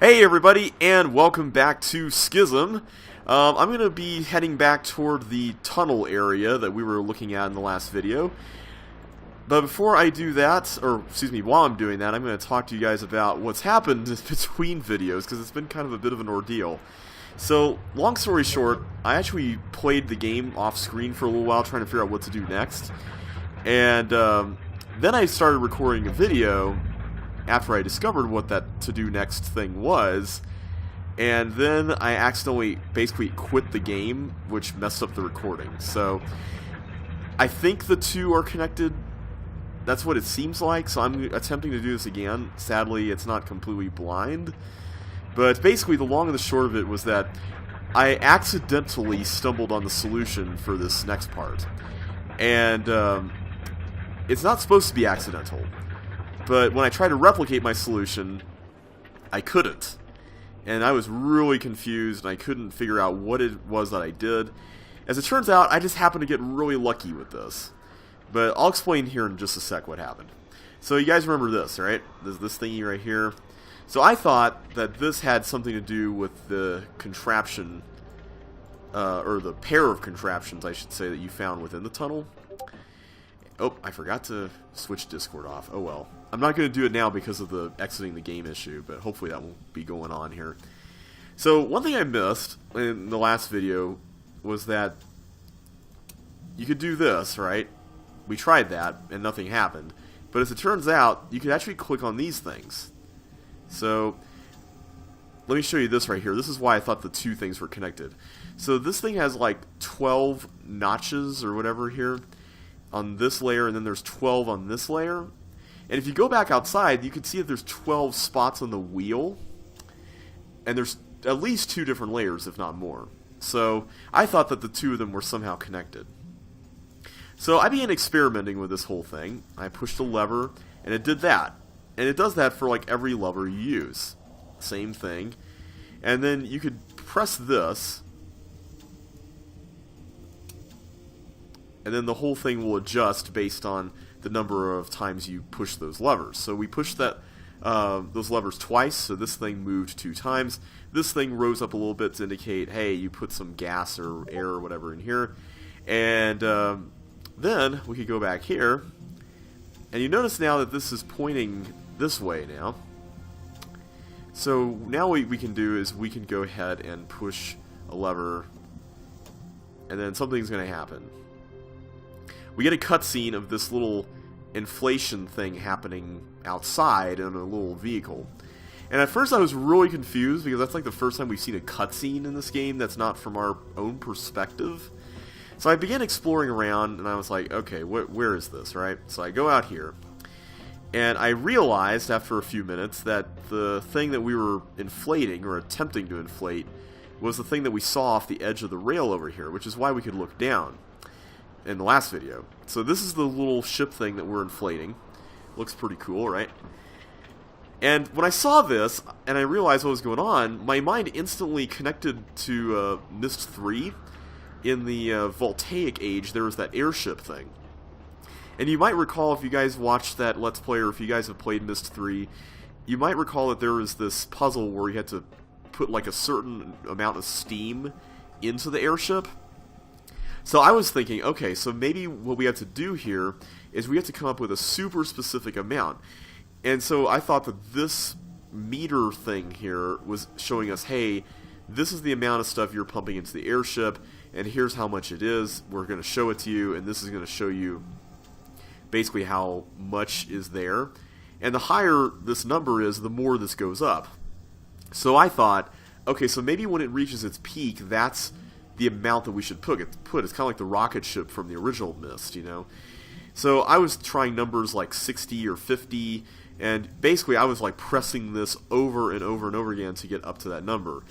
Hey everybody, and welcome back to Schizm. I'm going to be heading back toward the tunnel area that we were looking at in the last video. But before I do that, or excuse me, while I'm doing that, I'm going to talk to you guys about what's happened between videos, because it's been kind of a bit of an ordeal. So, long story short, I actually played the game off screen for a little while trying to figure out what to do next. And then I started recording a video after I discovered what that to-do next thing was, and then I accidentally basically quit the game, which messed up the recording. So, I think the two are connected. That's what it seems like, so I'm attempting to do this again. Sadly, it's not completely blind. But basically, the long and the short of it was that I accidentally stumbled on the solution for this next part. And it's not supposed to be accidental. But when I tried to replicate my solution, I couldn't. And I was really confused, and I couldn't figure out what it was that I did. As it turns out, I just happened to get really lucky with this. But I'll explain here in just a sec what happened. So you guys remember this, right? This thingy right here. So I thought that this had something to do with the contraption, or the pair of contraptions, I should say, that you found within the tunnel. Oh, I forgot to switch Discord off. Oh well. I'm not going to do it now because of the exiting the game issue, but hopefully that won't be going on here. So, one thing I missed in the last video was that you could do this, right? We tried that, and nothing happened. But as it turns out, you could actually click on these things. So, let me show you this right here. This is why I thought the two things were connected. So, this thing has like 12 notches or whatever here on this layer, and then there's 12 on this layer. And if you go back outside, you can see that there's 12 spots on the wheel, and there's at least 2 different layers, if not more. So I thought that the two of them were somehow connected. So I began experimenting with this whole thing. I pushed a lever, and it did that. And it does that for like every lever you use. Same thing. And then you could press this, and then the whole thing will adjust based on the number of times you push those levers. So we pushed those levers twice, so this thing moved 2 times. This thing rose up a little bit to indicate, hey, you put some gas or air or whatever in here. And then we could go back here, and you notice now that this is pointing this way now. So now what we can do is we can go ahead and push a lever, and then something's going to happen. We get a cutscene of this little inflation thing happening outside in a little vehicle. And at first I was really confused, because that's like the first time we've seen a cutscene in this game that's not from our own perspective. So I began exploring around, and I was like, okay, where is this, right? So I go out here, and I realized after a few minutes that the thing that we were inflating, or attempting to inflate, was the thing that we saw off the edge of the rail over here, which is why we could look down in the last video. So this is the little ship thing that we're inflating. Looks pretty cool, right? And when I saw this, and I realized what was going on, my mind instantly connected to Myst 3. In the Voltaic Age, there was that airship thing. And you might recall, if you guys watched that Let's Play, or if you guys have played Myst 3, you might recall that there was this puzzle where you had to put like a certain amount of steam into the airship. So I was thinking, okay, so maybe what we have to do here is we have to come up with a super specific amount. And so I thought that this meter thing here was showing us, hey, this is the amount of stuff you're pumping into the airship, and here's how much it is. We're going to show it to you, and this is going to show you basically how much is there. And the higher this number is, the more this goes up. So I thought, okay, so maybe when it reaches its peak, that's the amount that we should put. It's kind of like the rocket ship from the original Myst, you know? So I was trying numbers like 60 or 50, and basically I was like pressing this over and over and over again to get up to that number.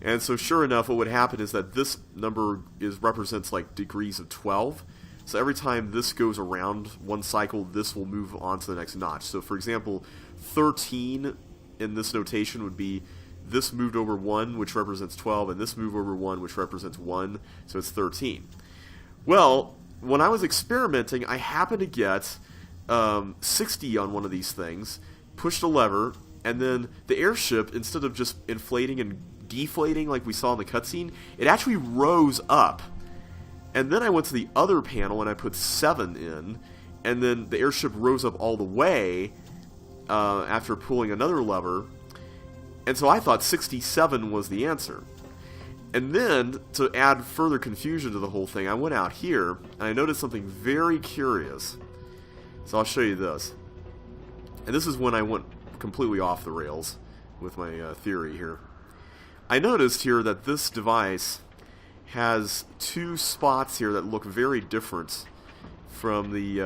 And so sure enough, what would happen is that this number represents like degrees of 12. So every time this goes around one cycle, this will move on to the next notch. So for example, 13 in this notation would be this moved over 1, which represents 12, and this moved over 1, which represents 1, so it's 13. Well, when I was experimenting, I happened to get 60 on one of these things, pushed a lever, and then the airship, instead of just inflating and deflating like we saw in the cutscene, it actually rose up. And then I went to the other panel and I put 7 in, and then the airship rose up all the way after pulling another lever. And so I thought 67 was the answer. And then, to add further confusion to the whole thing, I went out here, and I noticed something very curious. So I'll show you this. And this is when I went completely off the rails with my theory here. I noticed here that this device has 2 spots here that look very different from the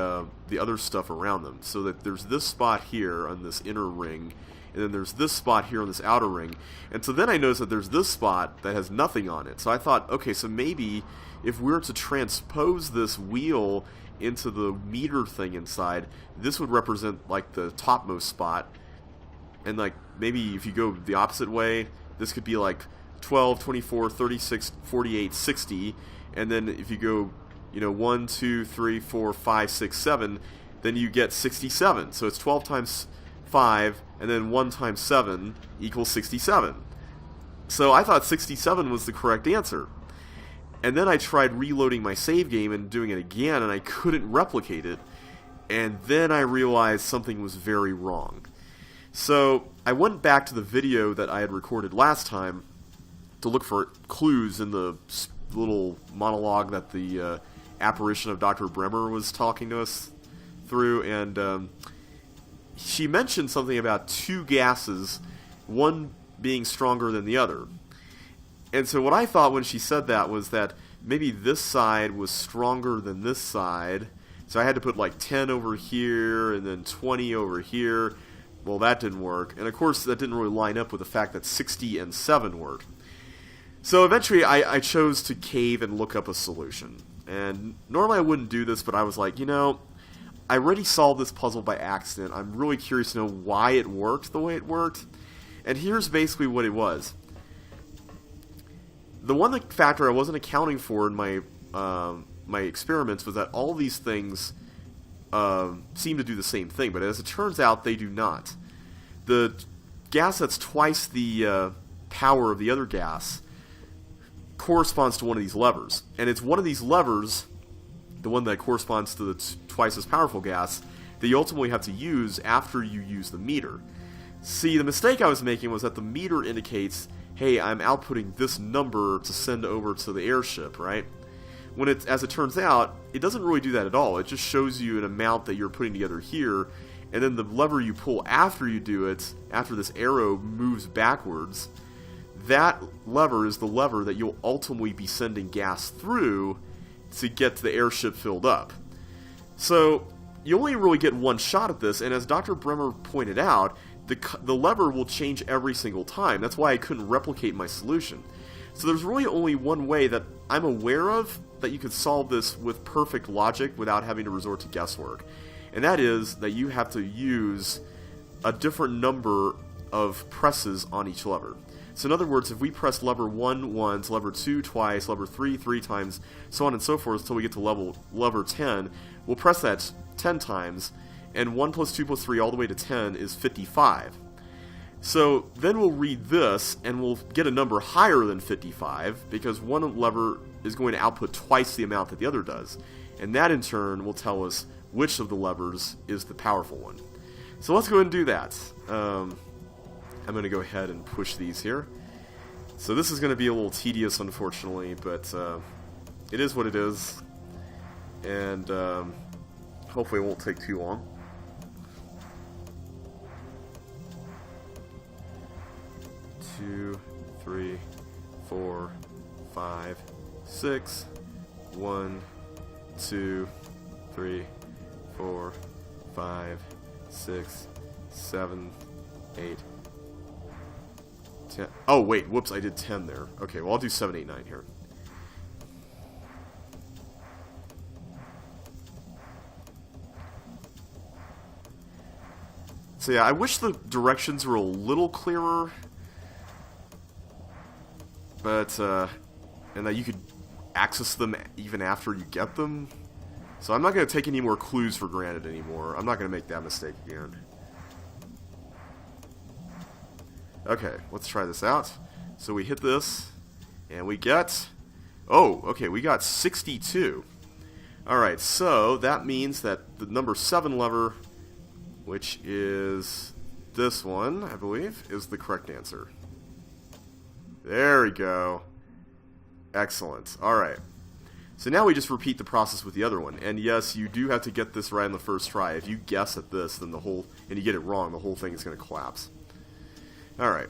other stuff around them. So that there's this spot here on this inner ring, and then there's this spot here on this outer ring. And so then I noticed that there's this spot that has nothing on it. So I thought, okay, so maybe if we were to transpose this wheel into the meter thing inside, this would represent like the topmost spot. And like maybe if you go the opposite way, this could be like 12, 24, 36, 48, 60. And then if you go, 1, 2, 3, 4, 5, 6, 7, then you get 67. So it's 12 times 5, and then 1 times 7 equals 67. So I thought 67 was the correct answer. And then I tried reloading my save game and doing it again, and I couldn't replicate it. And then I realized something was very wrong. So I went back to the video that I had recorded last time to look for clues in the little monologue that the apparition of Dr. Bremer was talking to us through, and she mentioned something about 2 gases, one being stronger than the other. And so what I thought when she said that was that maybe this side was stronger than this side, so I had to put like 10 over here and then 20 over here. Well, that didn't work, and of course that didn't really line up with the fact that 60 and 7 worked. So eventually I chose to cave and look up a solution. And normally I wouldn't do this, but I was like, I already solved this puzzle by accident. I'm really curious to know why it worked the way it worked. And here's basically what it was. The one factor I wasn't accounting for in my my experiments was that all these things seem to do the same thing, but as it turns out, they do not. The gas that's twice the power of the other gas corresponds to one of these levers. And it's one of these levers, the one that corresponds to the twice as powerful gas, that you ultimately have to use after you use the meter. See, the mistake I was making was that the meter indicates, hey, I'm outputting this number to send over to the airship, right? When it, as it turns out, it doesn't really do that at all. It just shows you an amount that you're putting together here, and then the lever you pull after you do it, after this arrow moves backwards, that lever is the lever that you'll ultimately be sending gas through to get the airship filled up. So you only really get one shot at this, and as Dr. Bremer pointed out, the lever will change every single time. That's why I couldn't replicate my solution. So there's really only one way that I'm aware of that you could solve this with perfect logic without having to resort to guesswork. And that is that you have to use a different number of presses on each lever. So in other words, if we press lever 1 once, lever 2 twice, lever 3 3 times, so on and so forth until we get to lever 10, we'll press that 10 times, and 1 plus 2 plus 3 all the way to 10 is 55. So then we'll read this, and we'll get a number higher than 55, because one lever is going to output twice the amount that the other does. And that in turn will tell us which of the levers is the powerful one. So let's go ahead and do that. I'm going to go ahead and push these here. So this is going to be a little tedious, unfortunately, but it is what it is. And hopefully it won't take too long. Two, 3, 4, 5, 6. 1, 2, 3, 4, 5, 6, 7, 8, 10. Oh, wait, whoops, I did 10 there. Okay, well, I'll do 7, 8, 9 here. So yeah, I wish the directions were a little clearer, but, and that you could access them even after you get them. So I'm not going to take any more clues for granted anymore. I'm not going to make that mistake again. Okay, let's try this out. So we hit this, and we get... Oh, okay, we got 62. Alright, so that means that the number 7 lever, which is this one, I believe, is the correct answer. There we go. Excellent. Alright. So now we just repeat the process with the other one. And yes, you do have to get this right on the first try. If you guess at this, then and you get it wrong, the whole thing is going to collapse. Alright.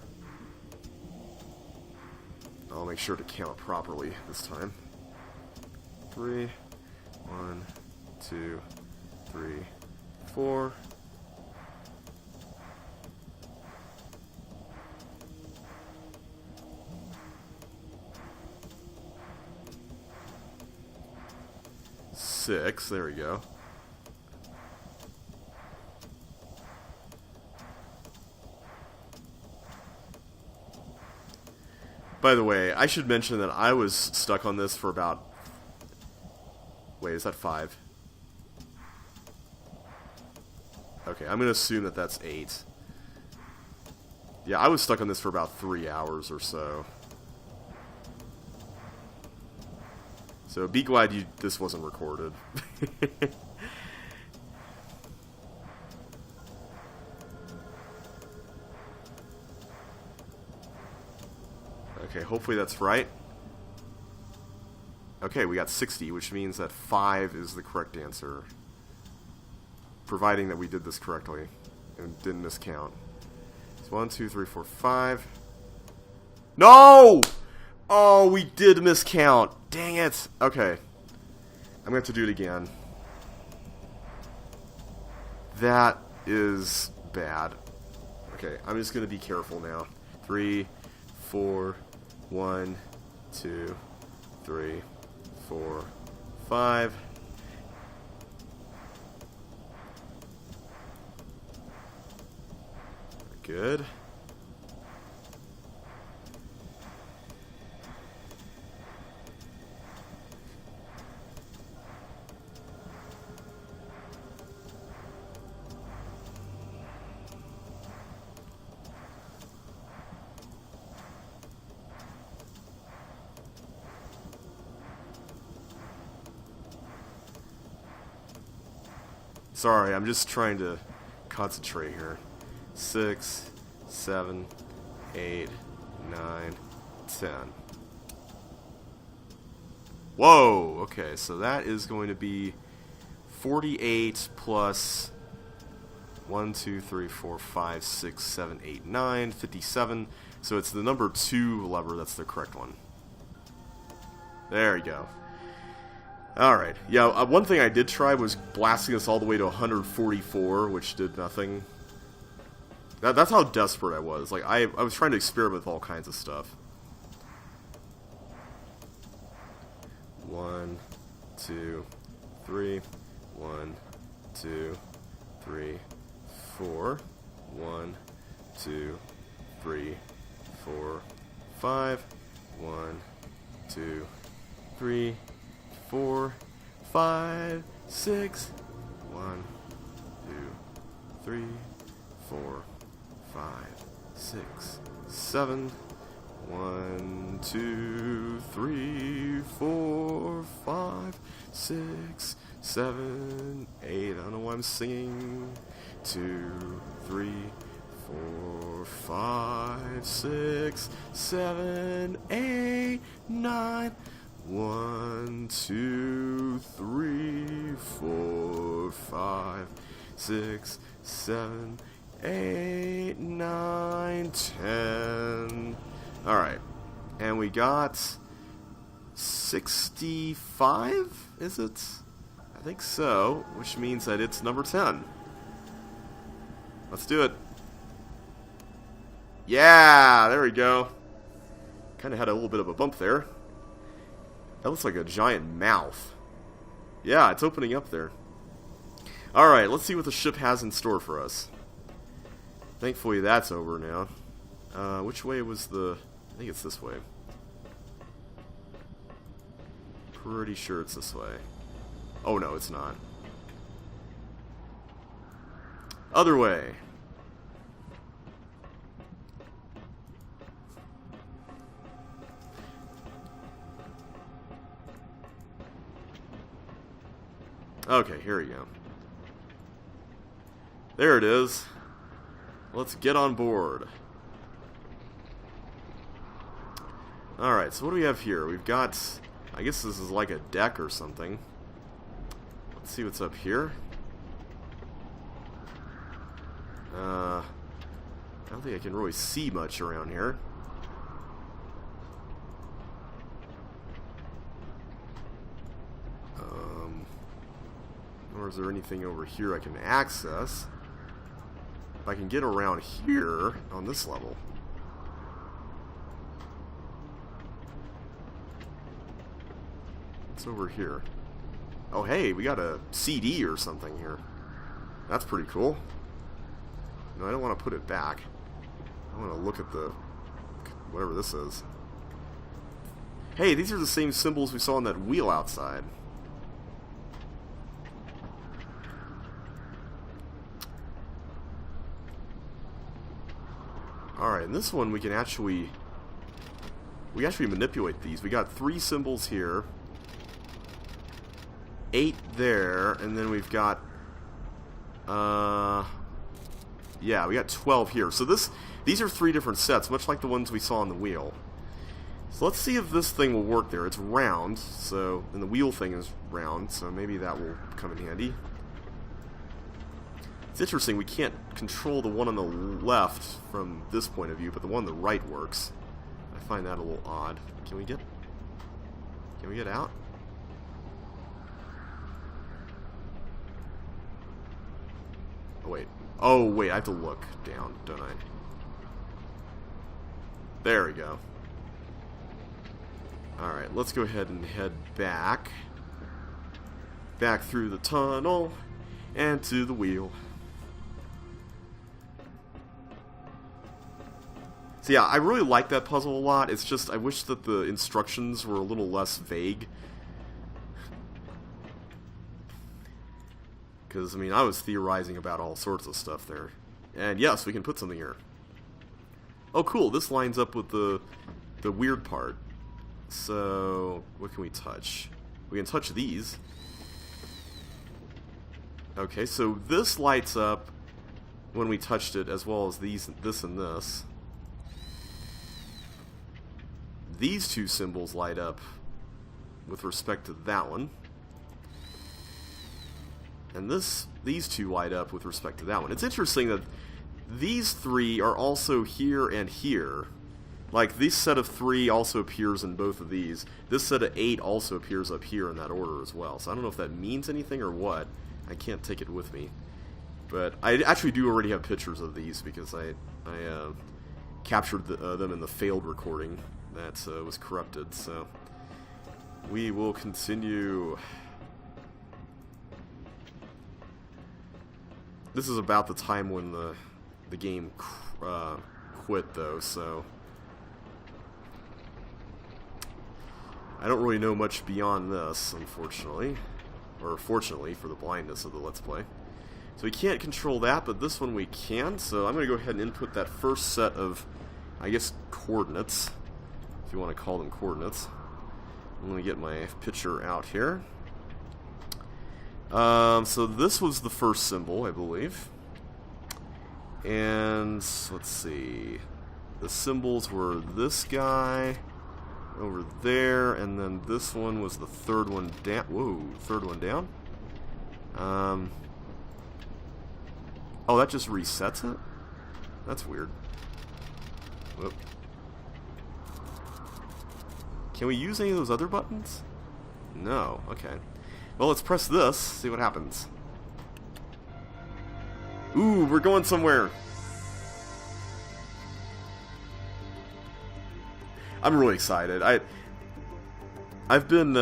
I'll make sure to count properly this time. 3, 1, 2, 3, 4. Six, there we go. By the way, I should mention that I was stuck on this for about... Wait, is that 5? Okay, I'm going to assume that that's 8. Yeah, I was stuck on this for about 3 hours or so. So be glad this wasn't recorded. Okay, hopefully that's right. Okay, we got 60, which means that 5 is the correct answer. Providing that we did this correctly and didn't miscount. It's 1, 2, 3, 4, 5. No! Oh, we did miscount. Dang it. Okay. I'm going to have to do it again. That is bad. Okay, I'm just going to be careful now. 3, 4, 1, 2, 3, 4, 5. Good. Sorry, I'm just trying to concentrate here. 6, 7, 8, 9, 10. Whoa! Okay, so that is going to be 48 plus 1, 2, 3, 4, 5, 6, 7, 8, 9, 57. So it's the number 2 lever that's the correct one. There you go. Alright, yeah, one thing I did try was blasting this all the way to 144, which did nothing. That's how desperate I was. Like, I was trying to experiment with all kinds of stuff. 1, 2, 3, 1, 2, 3, 4, 1, 2, 3, 4, 5, 1, 2, 3, 4, 5, 6, 1, 2, 3, 4, 5, 6, 7, 1, 2, 3, 4, 5, 6, 7, 8. I don't know why I'm singing. 2, 3, 4, 5, 6, 7, 8, 9. 1, 2, 3, 4, 5, 6, 7, 8, 9, 10. Alright. And we got 65, is it? I think so, which means that it's number 10. Let's do it. Yeah, there we go. Kind of had a little bit of a bump there. That looks like a giant mouth. Yeah, it's opening up there. Alright, let's see what the ship has in store for us. Thankfully that's over now. Which way was the... I think it's this way. Pretty sure it's this way. Oh no, it's not. Other way. Okay, here we go. There it is. Let's get on board. Alright, so what do we have here? We've got... I guess this is like a deck or something. Let's see what's up here. I don't think I can really see much around here. Or is there anything over here I can access? If I can get around here on this level. What's over here? Oh hey, we got a CD or something here. That's pretty cool. No, I don't want to put it back. I want to look at the... whatever this is. Hey, these are the same symbols we saw on that wheel outside. Alright, in this one we can actually... we actually manipulate these. We got 3 symbols here. 8 there, and then we've got... yeah, we got 12 here. So these are 3 different sets, much like the ones we saw on the wheel. So let's see if this thing will work there. It's round, so... and the wheel thing is round, so maybe that will come in handy. It's interesting, we can't control the one on the left from this point of view, but the one on the right works. I find that a little odd. Can we get out? Oh wait. Oh wait, I have to look down, don't I? There we go. Alright, let's go ahead and head back. Back through the tunnel and to the wheel. So yeah, I really like that puzzle a lot. It's just, I wish that the instructions were a little less vague. Because, I mean, I was theorizing about all sorts of stuff there. And yes, we can put something here. Oh cool, this lines up with the weird part. So, what can we touch? We can touch these. Okay, so this lights up when we touched it, as well as this and this. These 2 symbols light up with respect to that one. And these 2 light up with respect to that one. It's interesting that these 3 are also here and here. Like, this set of 3 also appears in both of these. This set of 8 also appears up here in that order as well. So I don't know if that means anything or what. I can't take it with me. But I actually do already have pictures of these because I captured them in the failed recording that was corrupted. So we will continue. This is about the time when the game quit, though, so I don't really know much beyond this, unfortunately. Or fortunately, for the blindness of the Let's Play. So we can't control that, but this one we can, so I'm going to go ahead and input that first set of, I guess, coordinates, if you want to call them coordinates. I'm going to get my picture out here. So this was the first symbol, I believe. And, let's see, the symbols were this guy over there, and then this one was the third one down. Whoa, third one down? Oh, that just resets it? That's weird. Whoop. Can we use any of those other buttons? No, okay. Well, let's press this, see what happens. Ooh, we're going somewhere. I'm really excited. I've been,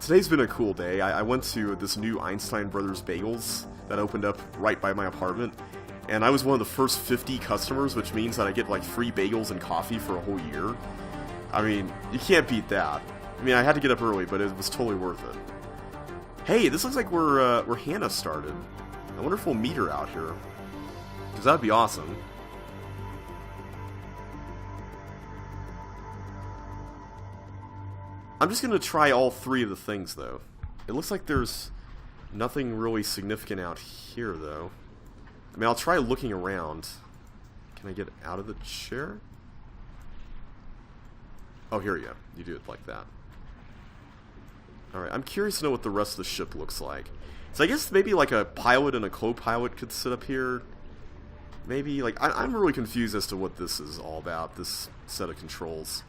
today's been a cool day. I went to this new Einstein Brothers Bagels that opened up right by my apartment, and I was one of the first 50 customers, which means that I get like free bagels and coffee for a whole year. I mean, you can't beat that. I mean, I had to get up early, but it was totally worth it. Hey, this looks like where Hannah started. I wonder if we'll meet her out here, because that'd be awesome. I'm just going to try all 3 of the things, though. It looks like there's Nothing really significant out here, though. I mean, I'll try looking around. Can I get out of the chair? Oh, here you go. You do it like that. Alright, I'm curious to know what the rest of the ship looks like. So I guess maybe like a pilot and a co-pilot could sit up here. Maybe, like, I'm really confused as to what this is all about, this set of controls.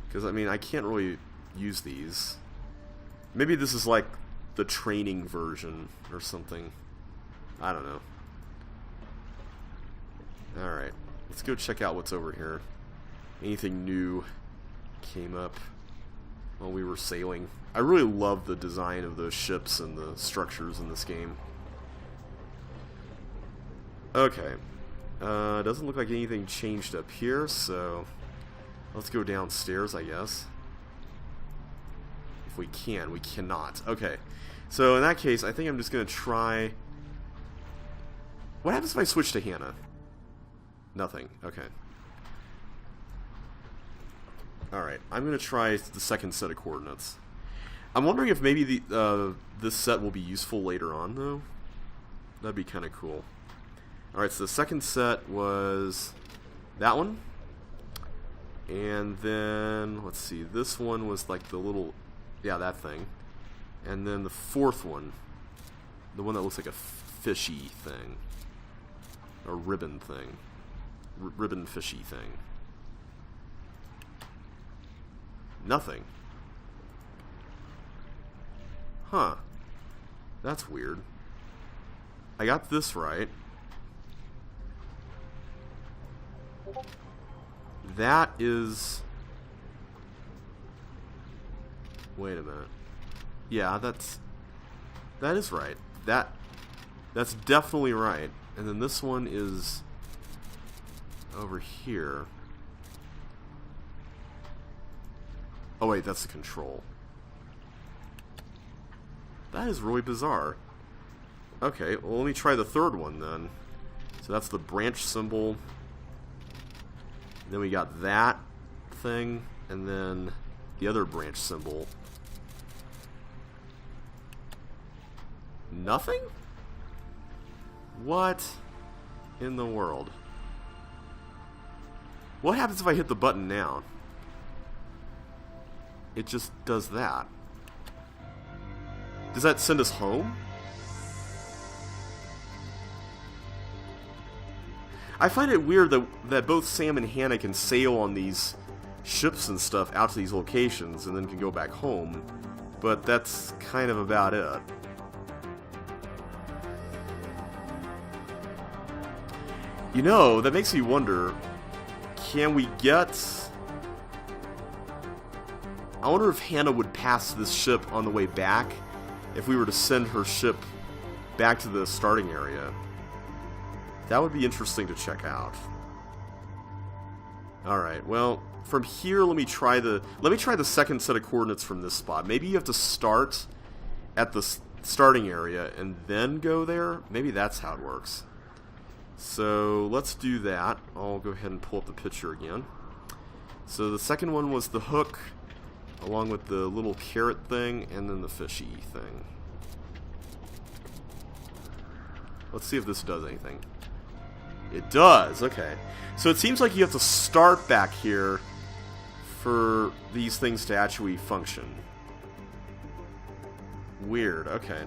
Because, I mean, I can't really use these. Maybe this is like the training version or something. I don't know. Alright, let's go check out what's over here. Anything new came up while we were sailing. I really love the design of the ships and the structures in this game. Okay. Doesn't look like anything changed up here, so let's go downstairs, I guess. If we can. We cannot. Okay. So in that case, I think I'm just going to try... What happens if I switch to Hannah? Nothing. Okay. Alright, I'm going to try the second set of coordinates. I'm wondering if maybe this set will be useful later on, though. That'd be kind of cool. Alright, so the second set was that one. And then, let's see, this one was like the little, yeah, that thing. And then the fourth one, the one that looks like a fishy thing. A ribbon thing. Ribbon fishy thing. Nothing. Huh. That's weird. I got this right. That is... Wait a minute. Yeah, that is right. That's definitely right. And then this one is over here. Oh wait, that's the control. That is really bizarre. Okay, well let me try the third one then. So that's the branch symbol. Then we got that thing, and then the other branch symbol. Nothing? What in the world? What happens if I hit the button now? It just does that. Does that send us home? I find it weird that both Sam and Hannah can sail on these ships and stuff out to these locations and then can go back home, but that's kind of about it. You know, that makes me wonder, can we get... I wonder if Hannah would pass this ship on the way back if we were to send her ship back to the starting area. That would be interesting to check out. Alright, well, from here let me try the second set of coordinates from this spot. Maybe you have to start at the starting area and then go there. Maybe that's how it works. So let's do that. I'll go ahead and pull up the picture again. So the second one was the hook, along with the little carrot thing, and then the fishy thing. Let's see if this does anything. It does, okay. So it seems like you have to start back here for these things to actually function. Weird, okay.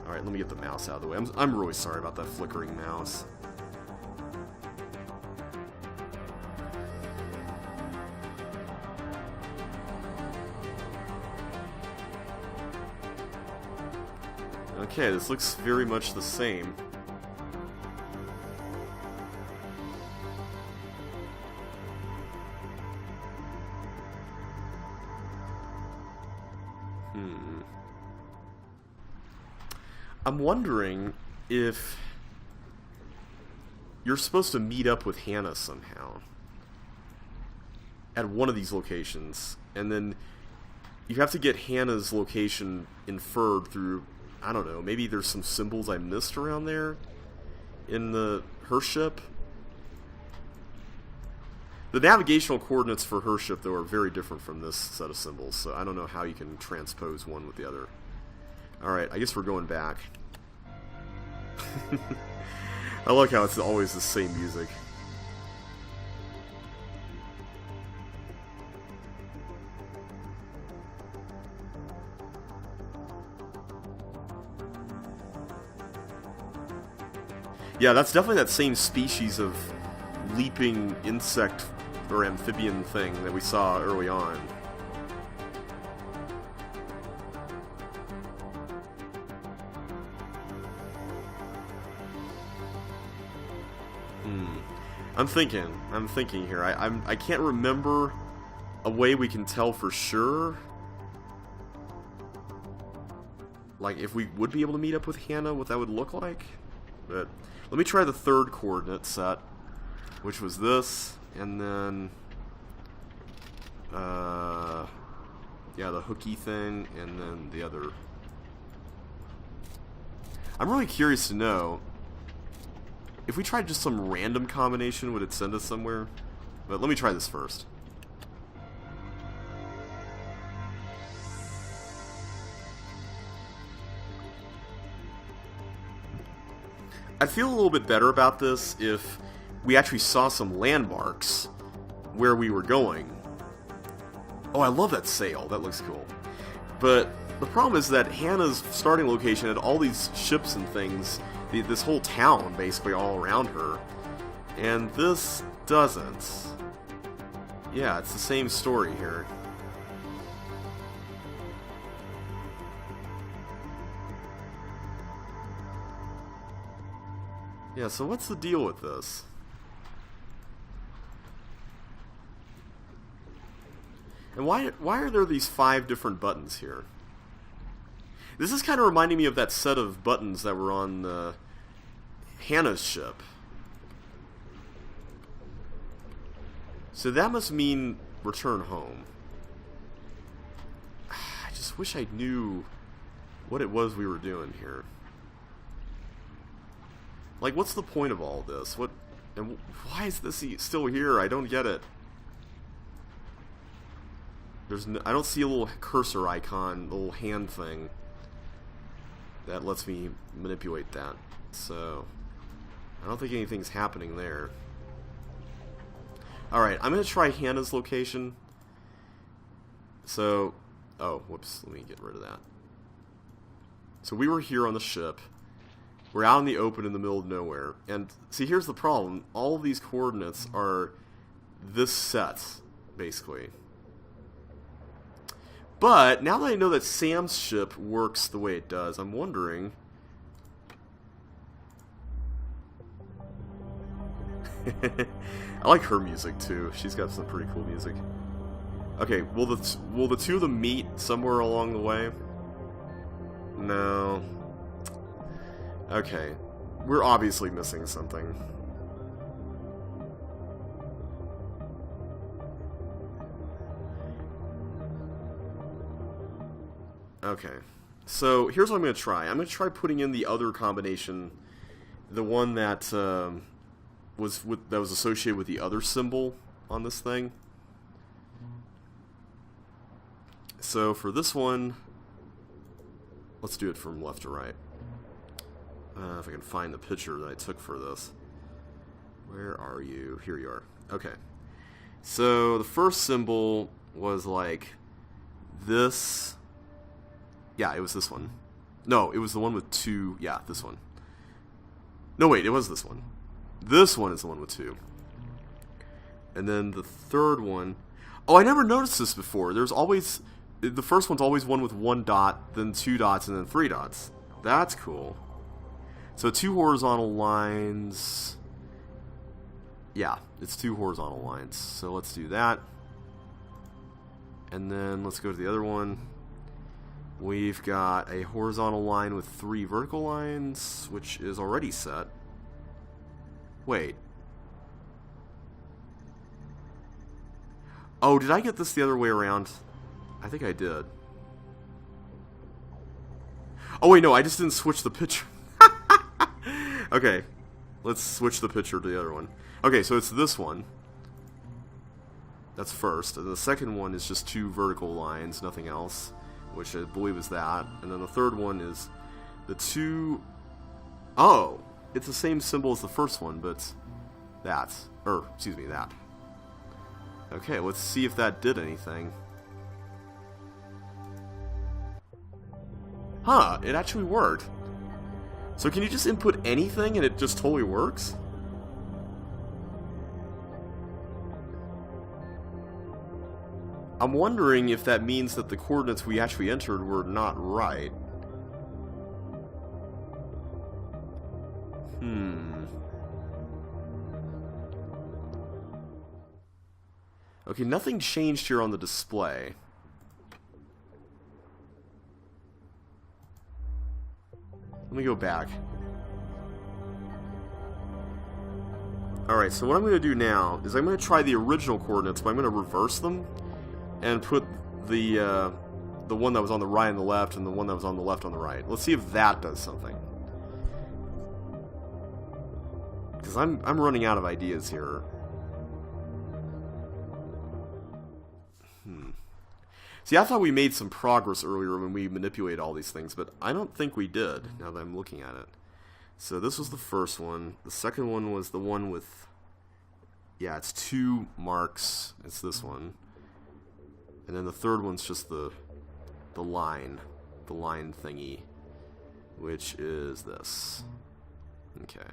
Alright, let me get the mouse out of the way. I'm really sorry about that flickering mouse. Okay, this looks very much the same. I'm wondering if you're supposed to meet up with Hannah somehow at one of these locations, and then you have to get Hannah's location inferred through, I don't know, maybe there's some symbols I missed around there in her ship. The navigational coordinates for her ship, though, are very different from this set of symbols, so I don't know how you can transpose one with the other. Alright, I guess we're going back. I like how it's always the same music. Yeah, that's definitely that same species of leaping insect or amphibian thing that we saw early on. I'm thinking here. I can't remember a way we can tell for sure. Like, if we would be able to meet up with Hannah, what that would look like. But let me try the third coordinate set, which was this, and then, yeah, the hooky thing, and then the other. I'm really curious to know, if we tried just some random combination, would it send us somewhere? But let me try this first. I'd feel a little bit better about this if we actually saw some landmarks where we were going. Oh, I love that sail. That looks cool. But the problem is that Hannah's starting location had all these ships and things, this whole town basically all around her, and this doesn't. Yeah, it's the same story here. Yeah, so what's the deal with this? And why are there these 5 different buttons here? This is kind of reminding me of that set of buttons that were on Hannah's ship. So that must mean return home. I just wish I knew what it was we were doing here. Like, what's the point of all this? And why is this still here? I don't get it. I don't see a little cursor icon, a little hand thing that lets me manipulate that. So, I don't think anything's happening there. Alright, I'm going to try Hannah's location. So, oh, whoops, let me get rid of that. So we were here on the ship. We're out in the open in the middle of nowhere. And see, here's the problem. All of these coordinates are this set, basically. But now that I know that Sam's ship works the way it does, I'm wondering... I like her music too. She's got some pretty cool music. Okay, will the two of them meet somewhere along the way? No. Okay, we're obviously missing something. Okay, so here's what I'm going to try. I'm going to try putting in the other combination, the one that was associated with the other symbol on this thing. So for this one, let's do it from left to right. If I can find the picture that I took for this. Where are you? Here you are. Okay. So the first symbol was like this. Yeah, it was this one. No, it was the one with 2. Yeah, this one. No, wait, it was this one. This one is the one with 2. And then the third one... Oh, I never noticed this before. There's always... The first one's always one with 1 dot, then 2 dots, and then 3 dots. That's cool. So 2 horizontal lines... Yeah, it's 2 horizontal lines. So let's do that. And then let's go to the other one. We've got a horizontal line with 3 vertical lines, which is already set. Wait. Oh, did I get this the other way around? I think I did. Oh wait, no, I just didn't switch the picture. Okay, let's switch the picture to the other one. Okay, so it's this one. That's first. And the second one is just 2 vertical lines, nothing else. which I believe is that. And then the third one is the 2... Oh! It's the same symbol as the first one, but that. Excuse me, that. Okay, let's see if that did anything. Huh, it actually worked. So can you just input anything and it just totally works? I'm wondering if that means that the coordinates we actually entered were not right. Okay, nothing changed here on the display. Let me go back. Alright, so what I'm going to do now is I'm going to try the original coordinates, but I'm going to reverse them and put the one that was on the right on the left and the one that was on the left on the right. Let's see if that does something. Because I'm running out of ideas here. See, I thought we made some progress earlier when we manipulated all these things, but I don't think we did, now that I'm looking at it. So this was the first one. The second one was the one with... Yeah, it's 2 marks. It's this one. And then the third one's just the line thingy, which is this. Okay.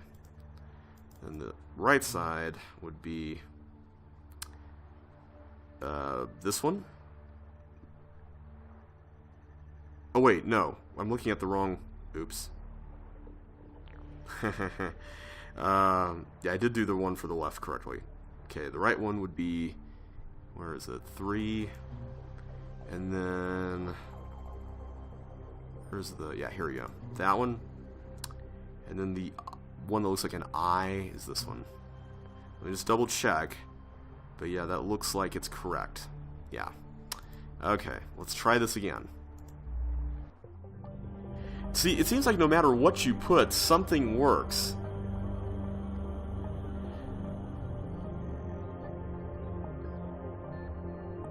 And the right side would be this one. Oh wait, no. I'm looking at the wrong... Oops. Yeah, I did do the one for the left correctly. Okay, the right one would be... Where is it? 3. And then... Where's the... Yeah, here we go. That one. And then the one that looks like an eye is this one. Let me just double check. But yeah, that looks like it's correct. Yeah. Okay, let's try this again. See, it seems like no matter what you put, something works.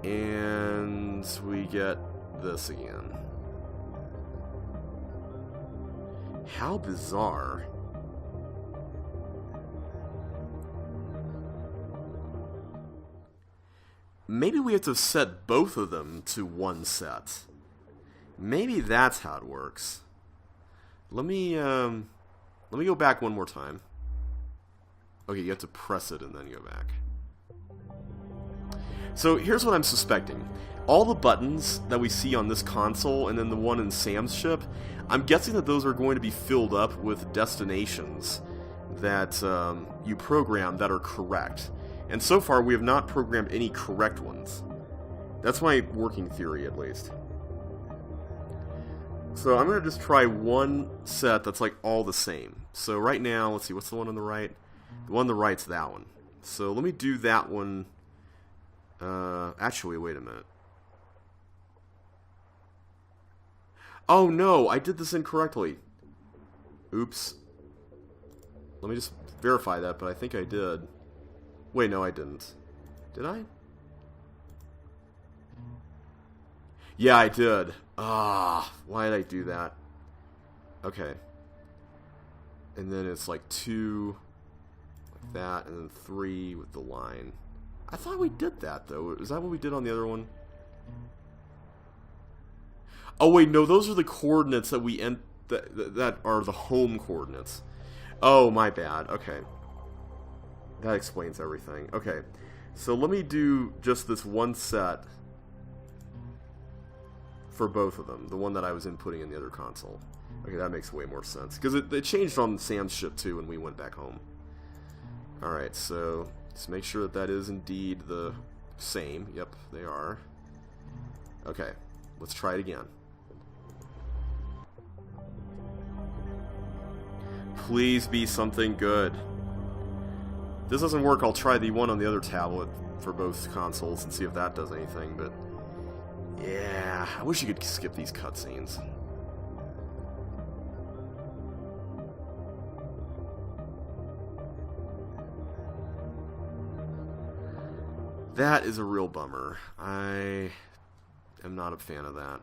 And we get this again. How bizarre. Maybe we have to set both of them to one set. Maybe that's how it works. Let me go back one more time. Okay, you have to press it and then go back. So here's what I'm suspecting. All the buttons that we see on this console and then the one in Sam's ship, I'm guessing that those are going to be filled up with destinations that you program that are correct. And so far, we have not programmed any correct ones. That's my working theory, at least. So I'm going to just try one set that's like all the same. So right now, let's see, what's the one on the right? The one on the right's that one. So let me do that one. Actually, wait a minute. Oh no, I did this incorrectly. Oops. Let me just verify that, but I think I did. Wait, no, I didn't. Did I? Yeah, I did. Ah, why did I do that? Okay. And then it's like 2, like that, and then 3 with the line. I thought we did that, though. Is that what we did on the other one? Oh, wait, no, those are the coordinates that we that are the home coordinates. Oh, my bad. Okay. That explains everything. Okay. So let me do just this one set for both of them. The one that I was inputting in the other console. Okay, that makes way more sense. Because it changed on Sam's ship, too, when we went back home. Alright, so just make sure that that is indeed the same. Yep, they are. Okay, let's try it again. Please be something good. If this doesn't work, I'll try the one on the other tablet for both consoles and see if that does anything, but... Yeah, I wish you could skip these cutscenes. That is a real bummer. I am not a fan of that.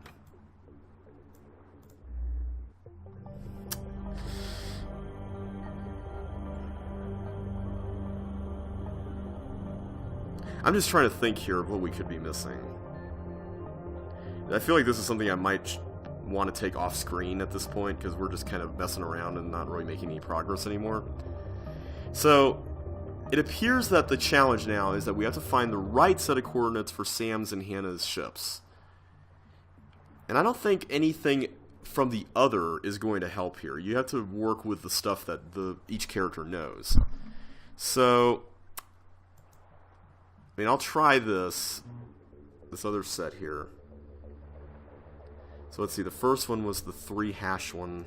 I'm just trying to think here of what we could be missing. I feel like this is something I might want to take off screen at this point, because we're just kind of messing around and not really making any progress anymore. So, it appears that the challenge now is that we have to find the right set of coordinates for Sam's and Hannah's ships. And I don't think anything from the other is going to help here. You have to work with the stuff that each character knows. So, I mean, I'll try this other set here. So let's see, the first one was the 3 hash one,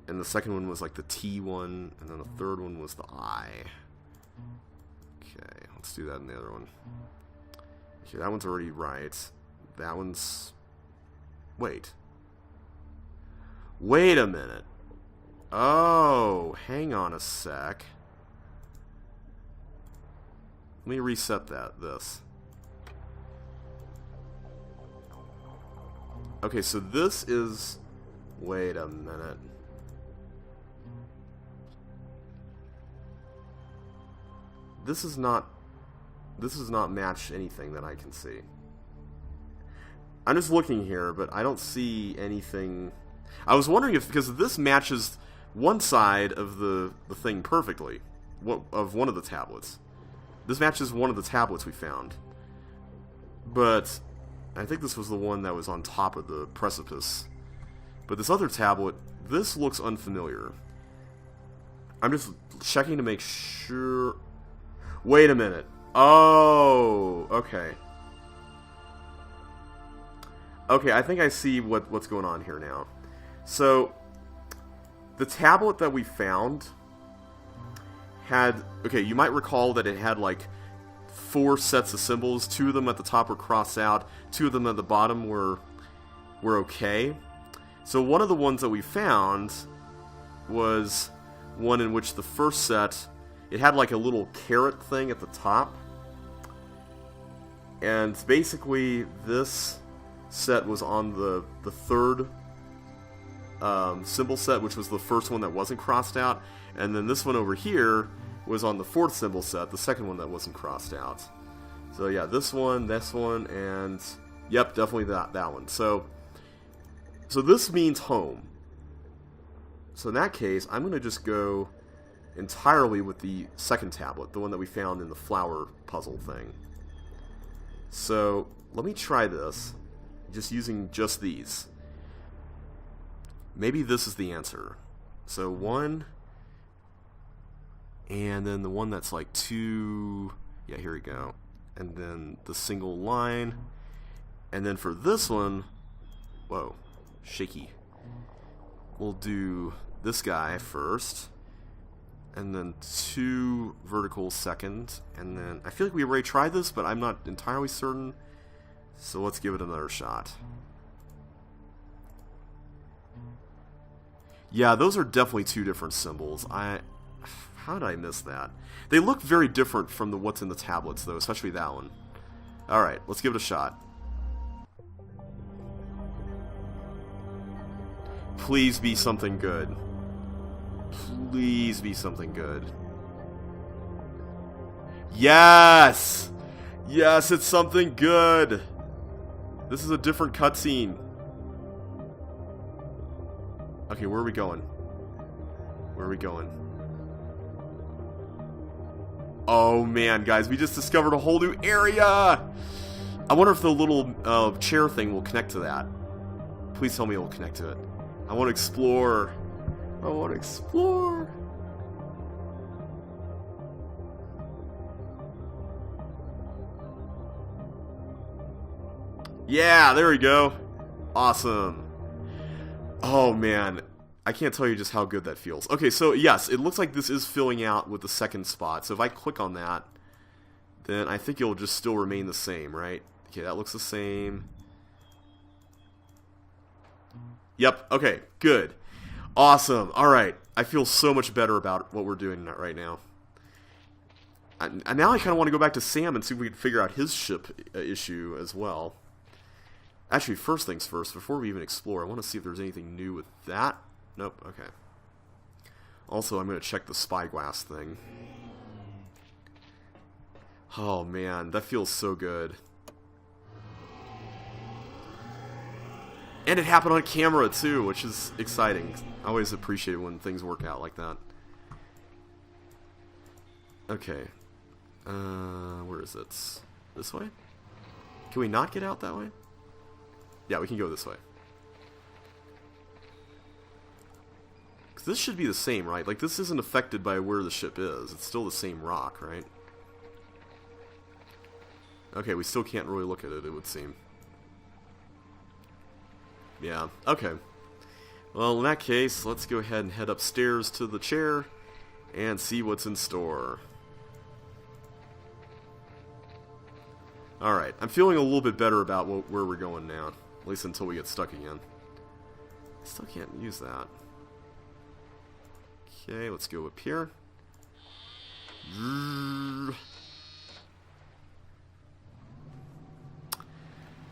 and the second one was like the T one, and then the third one was the I. Okay, let's do that in the other one. Okay, that one's already right. That one's... Wait a minute. Oh, hang on a sec. Let me reset this. Okay, so this is... Wait a minute. This is not match anything that I can see. I'm just looking here, but I don't see anything. I was wondering if, because this matches one side of the thing perfectly, of one of the tablets. This matches one of the tablets we found. But I think this was the one that was on top of the precipice. But this other tablet, this looks unfamiliar. I'm just checking to make sure. Wait a minute. Oh, okay. Okay, I think I see what's going on here now. So, the tablet that we found had... Okay, you might recall that it had like 4 sets of symbols. 2 of them at the top were crossed out. 2 of them at the bottom were okay. So one of the ones that we found was one in which the first set... It had like a little caret thing at the top. And basically this set was on the third symbol set, which was the first one that wasn't crossed out. And then this one over here was on the 4th symbol set, the second one that wasn't crossed out. So yeah, this one, and... Yep, definitely that one. So this means home. So in that case, I'm going to just go entirely with the second tablet, the one that we found in the flower puzzle thing. So let me try this, just using just these. Maybe this is the answer. So 1, and then the one that's like 2, yeah, here we go. And then the single line, and then for this one, whoa, shaky. We'll do this guy first, and then 2 vertical second, and then I feel like we already tried this, but I'm not entirely certain, so let's give it another shot. Yeah, those are definitely 2 different symbols. How did I miss that? They look very different from what's in the tablets, though, especially that one. Alright, let's give it a shot. Please be something good. Please be something good. Yes! Yes, it's something good! This is a different cutscene. Okay, where are we going? Where are we going? Oh man, guys, we just discovered a whole new area! I wonder if the little chair thing will connect to that. Please tell me it will connect to it. I want to explore. I want to explore. Yeah, there we go. Awesome. Oh man, I can't tell you just how good that feels. Okay, so yes, it looks like this is filling out with the second spot. So if I click on that, then I think it'll just still remain the same, right? Okay, that looks the same. Yep, okay, good. Awesome, alright. I feel so much better about what we're doing right now. And now I kind of want to go back to Sam and see if we can figure out his ship issue as well. Actually, first things first, before we even explore, I want to see if there's anything new with that. Nope, okay. Also, I'm going to check the spyglass thing. Oh man, that feels so good. And it happened on camera too, which is exciting. I always appreciate when things work out like that. Okay. Where is it? This way? Can we not get out that way? Yeah, we can go this way. Because this should be the same, right? Like, this isn't affected by where the ship is. It's still the same rock, right? Okay, we still can't really look at it, it would seem. Yeah, okay. Well, in that case, let's go ahead and head upstairs to the chair and see what's in store. Alright, I'm feeling a little bit better about where we're going now. At least until we get stuck again. Still can't use that. Okay, let's go up here.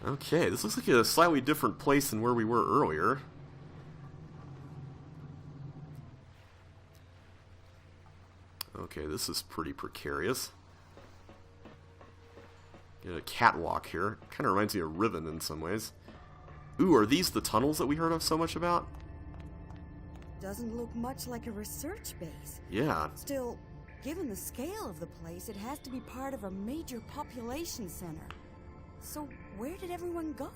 Okay, this looks like a slightly different place than where we were earlier. Okay, this is pretty precarious. Get a catwalk here. Kind of reminds me of Riven in some ways. Ooh, are these the tunnels that we heard of so much about? Doesn't look much like a research base. Yeah. Still, given the scale of the place, it has to be part of a major population center. So where did everyone go?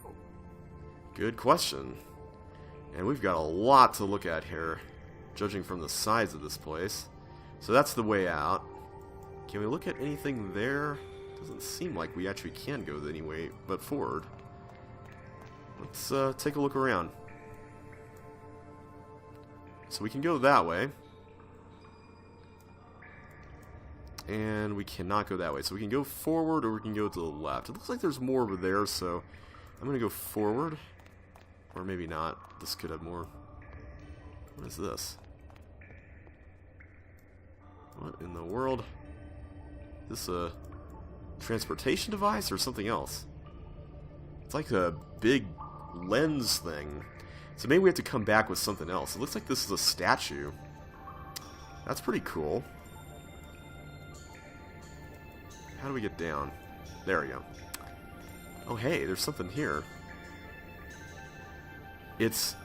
Good question. And we've got a lot to look at here, judging from the size of this place. So that's the way out. Can we look at anything there? Doesn't seem like we actually can go any way but forward. Let's take a look around. So we can go that way. And we cannot go that way. So we can go forward or we can go to the left. It looks like there's more over there, so I'm going to go forward. Or maybe not. This could have more. What is this? What in the world? Is this a transportation device or something else? It's like a big lens thing. So maybe we have to come back with something else. It looks like this is a statue. That's pretty cool. How do we get down? There we go. Oh hey, there's something here. It's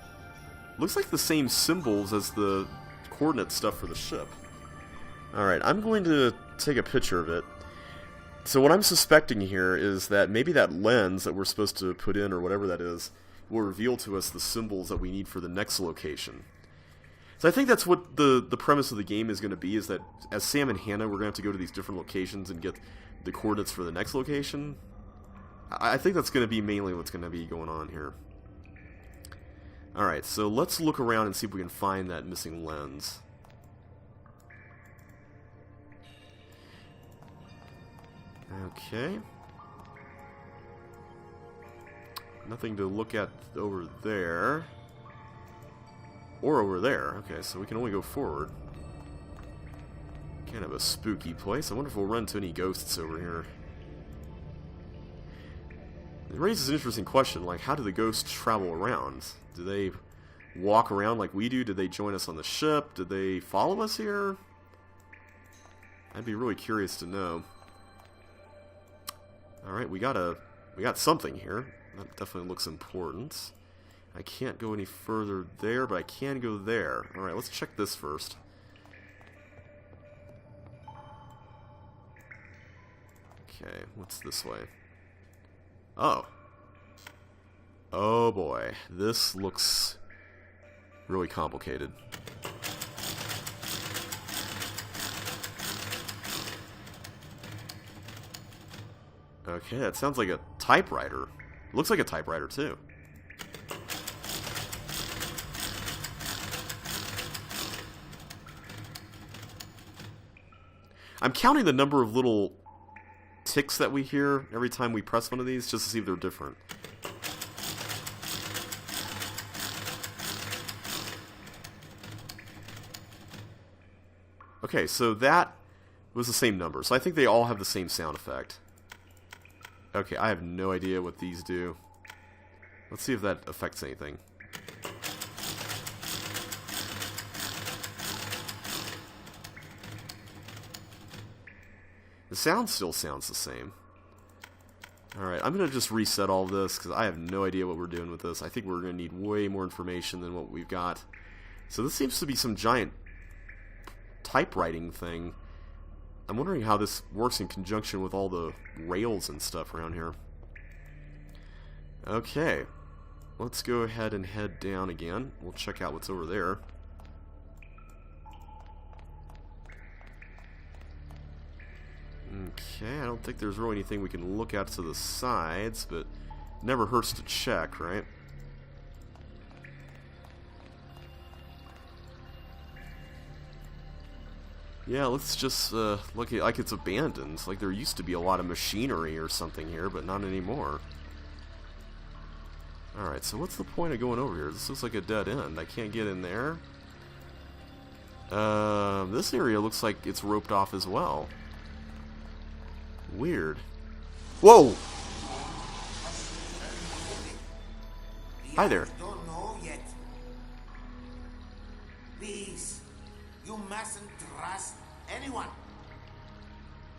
looks like the same symbols as the coordinate stuff for the ship. Alright, I'm going to take a picture of it. So what I'm suspecting here is that maybe that lens that we're supposed to put in, or whatever that is, will reveal to us the symbols that we need for the next location. So I think that's what the premise of the game is going to be, is that as Sam and Hannah, we're going to have to go to these different locations and get the coordinates for the next location. I think that's going to be mainly what's going to be going on here. Alright, so let's look around and see if we can find that missing lens. Okay. Nothing to look at over there. Or over there. Okay, so we can only go forward. Kind of a spooky place. I wonder if we'll run into any ghosts over here. It raises an interesting question, like, how do the ghosts travel around? Do they walk around like we do? Did they join us on the ship? Did they follow us here? I'd be really curious to know. Alright, we got something here. That definitely looks important. I can't go any further there, but I can go there. Alright, let's check this first. Okay, what's this way? Oh. Oh boy, this looks really complicated. Okay, that sounds like a typewriter. Looks like a typewriter too. I'm counting the number of little ticks that we hear every time we press one of these, just to see if they're different. Okay, so that was the same number. So I think they all have the same sound effect. Okay, I have no idea what these do. Let's see if that affects anything. The sound still sounds the same. Alright, I'm going to just reset all this, because I have no idea what we're doing with this. I think we're going to need way more information than what we've got. So this seems to be some giant typewriting thing. I'm wondering how this works in conjunction with all the rails and stuff around here. Okay, let's go ahead and head down again. We'll check out what's over there. Okay, I don't think there's really anything we can look at to the sides, but never hurts to check, right? Yeah, let's just look at it like it's abandoned. Like there used to be a lot of machinery or something here, but not anymore. Alright, so what's the point of going over here? This looks like a dead end. I can't get in there. This area looks like it's roped off as well. Weird. Whoa! Hi there. Don't know yet. Please, you mustn't trust anyone,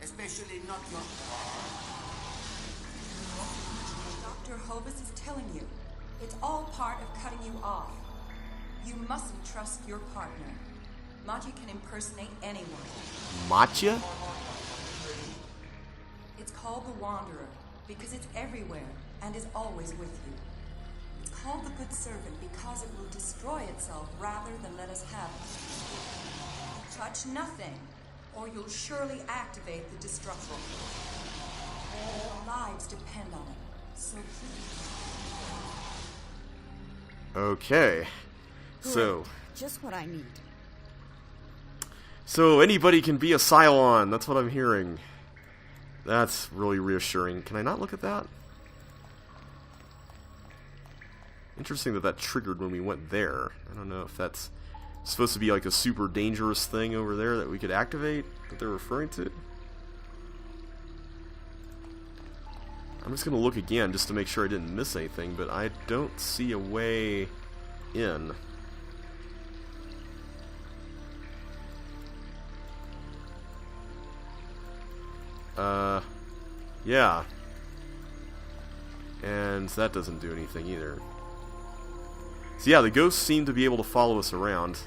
especially not your. Dr. Hovis is telling you, it's all part of cutting you off. You mustn't trust your partner. Matya can impersonate anyone. Matya? It's called the Wanderer because it's everywhere and is always with you. It's called the Good Servant because it will destroy itself rather than let us have it. Touch nothing, or you'll surely activate the destruction. Our lives depend on it, so please. Okay. So. Great. Just what I need. So anybody can be a Cylon. That's what I'm hearing. That's really reassuring. Can I not look at that? Interesting that that triggered when we went there. I don't know if that's supposed to be like a super dangerous thing over there that we could activate, that they're referring to. I'm just going to look again just to make sure I didn't miss anything, but I don't see a way in. Yeah. And that doesn't do anything either. So yeah, the ghosts seem to be able to follow us around.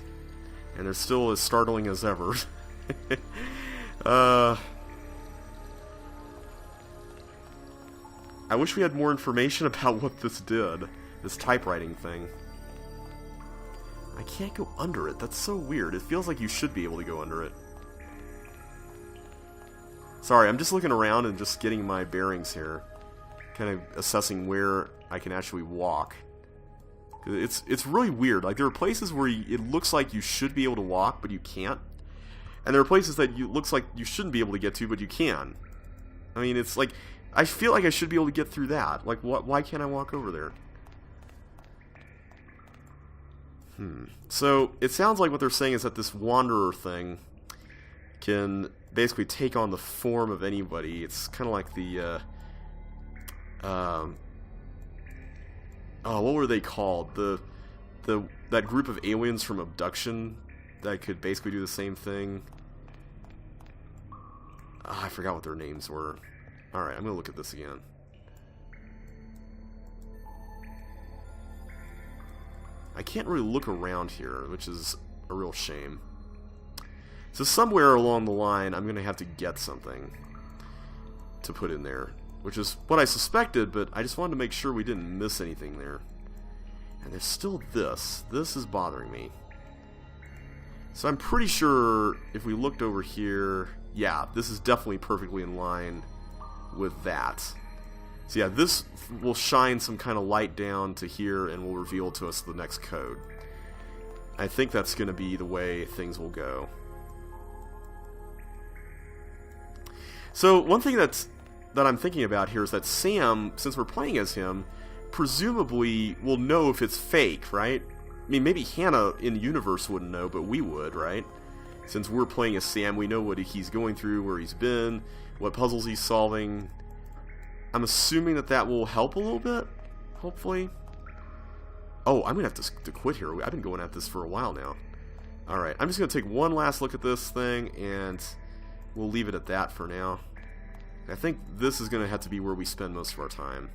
And they're still as startling as ever. I wish we had more information about what this did. This typewriting thing. I can't go under it. That's so weird. It feels like you should be able to go under it. Sorry, I'm just looking around and just getting my bearings here. Kind of assessing where I can actually walk. It's really weird. Like, there are places where it looks like you should be able to walk, but you can't. And there are places that it looks like you shouldn't be able to get to, but you can. I mean, it's like, I feel like I should be able to get through that. Like, why can't I walk over there? So, it sounds like what they're saying is that this Wanderer thing can basically take on the form of anybody. It's kind of like the, what were they called? That group of aliens from Abduction that could basically do the same thing. I forgot what their names were. Alright, I'm gonna look at this again. I can't really look around here, which is a real shame. So somewhere along the line, I'm going to have to get something to put in there, which is what I suspected, but I just wanted to make sure we didn't miss anything there. And there's still this. This is bothering me. So I'm pretty sure if we looked over here, yeah, this is definitely perfectly in line with that. So yeah, this will shine some kind of light down to here and will reveal to us the next code. I think that's going to be the way things will go. So one thing that I'm thinking about here is that Sam, since we're playing as him, presumably will know if it's fake, right? I mean, maybe Hannah in the universe wouldn't know, but we would, right? Since we're playing as Sam, we know what he's going through, where he's been, what puzzles he's solving. I'm assuming that will help a little bit, hopefully. Oh, I'm going to have to quit here. I've been going at this for a while now. Alright, I'm just going to take one last look at this thing, and we'll leave it at that for now. I think this is going to have to be where we spend most of our time.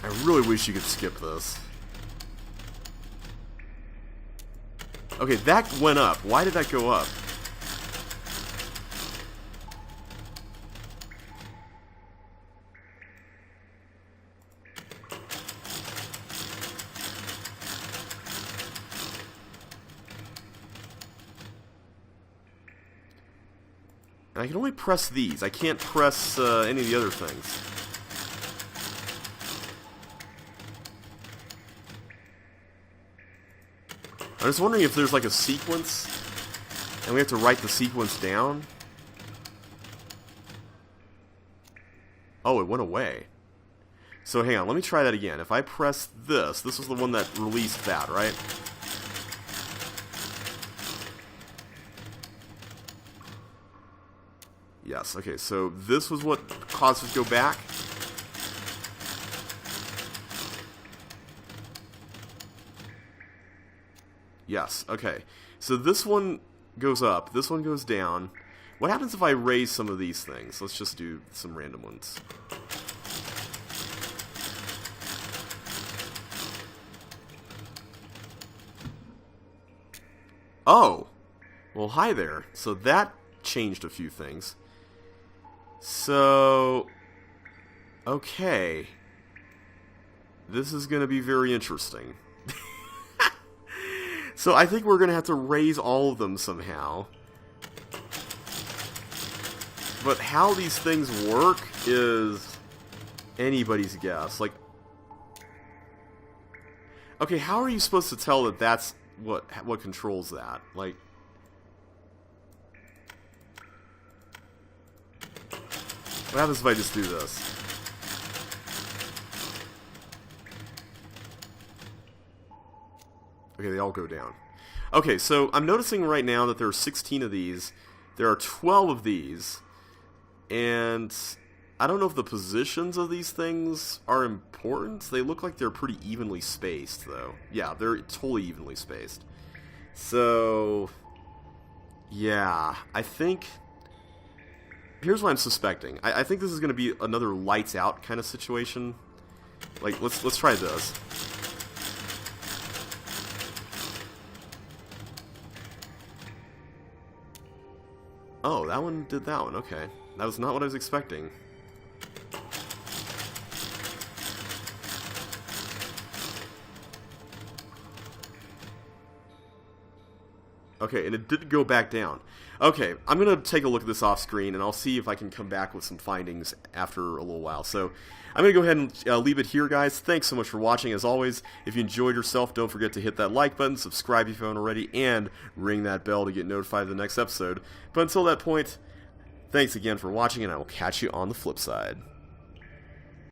I really wish you could skip this. Okay, that went up. Why did that go up? And I can only press these. I can't press any of the other things. I'm just wondering if there's like a sequence, and we have to write the sequence down. Oh, it went away. So hang on, let me try that again. If I press this was the one that released that, right? Yes, okay, so this was what caused us to go back. Yes, okay. So this one goes up, this one goes down. What happens if I raise some of these things? Let's just do some random ones. Oh! Well, hi there. So that changed a few things. So... okay. This is going to be very interesting. So I think we're going to have to raise all of them somehow. But how these things work is anybody's guess. Like, okay, how are you supposed to tell that that's what controls that? Like, what happens if I just do this? Okay, they all go down. Okay, so I'm noticing right now that there are 16 of these. There are 12 of these. And I don't know if the positions of these things are important. They look like they're pretty evenly spaced, though. Yeah, they're totally evenly spaced. So, yeah, I think... here's what I'm suspecting. I think this is going to be another lights out kind of situation. Like, let's try this. Oh, that one did that one. Okay. That was not what I was expecting. Okay, and it did go back down. Okay, I'm going to take a look at this off screen, and I'll see if I can come back with some findings after a little while. So, I'm going to go ahead and leave it here, guys. Thanks so much for watching. As always, if you enjoyed yourself, don't forget to hit that like button, subscribe if you haven't already, and ring that bell to get notified of the next episode. But until that point, thanks again for watching, and I will catch you on the flip side.